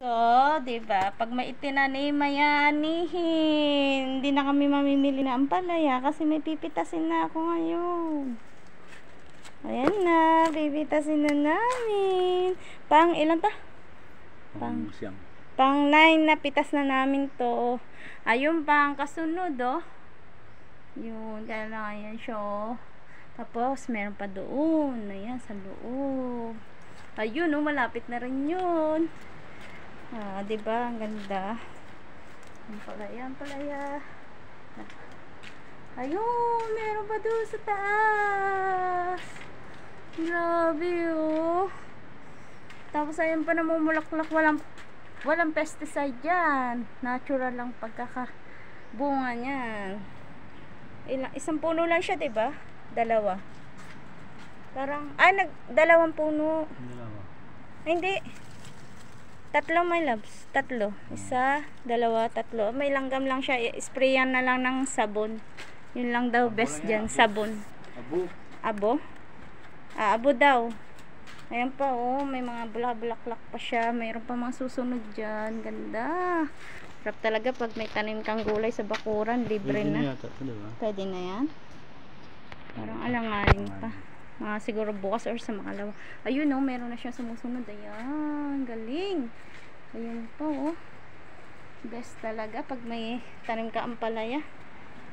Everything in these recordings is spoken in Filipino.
So, 'di ba? Pag may itinanim, mayanihin. Hindi na kami mamimili na ampalaya kasi may pipitasin na ako ngayon. Ayan na, pipitasin na namin. Pang ilan ta? Pang 9 na pitas na namin to. Ayun pang kasunod oh. Yun, kaya lang ayan siya oh. Tapos, meron pa doon. Ayan, sa loob. Ayun oh, malapit na rin yun. Ah, diba? Ang ganda. Ang palaya. Ayun, meron pa doon sa taas. Grabe oh. Tapos ayan pa namumulaklak, walang pesticide yan. Natural lang pagkakabunga niyan. Isang puno lang siya, 'di ba? Dalawa. Parang dalawang puno. Ay, hindi. Tatlo, my loves. Tatlo. Isa, dalawa, tatlo. May langgam lang siya. Sprayan na lang ng sabon. Yun lang daw best dyan. Sabon. Abo? Abo daw. Ayan pa oh. May mga bulaklak pa siya. Mayroon pa mga susunod dyan. Ganda. Sarap talaga pag may tanim kang gulay sa bakuran. Libre na. Pwede na yan. Parang alanganin pa. Mga siguro bukas or sa makalawa. Ayun oh, meron na siya sumusunod. Ayan, galing. Ayun po oh. Best talaga pag may tanim ka ampalaya.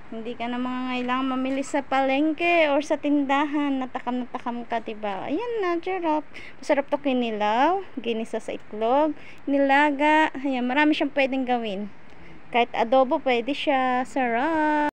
Hindi ka na kailangan mamili sa palengke or sa tindahan. Natakam ka, diba? Ayan na, sarap. Masarap to kinilaw, ginisa sa itlog, nilaga. Ayan, marami siyang pwedeng gawin. Kahit adobo, pwede siya. Sarap.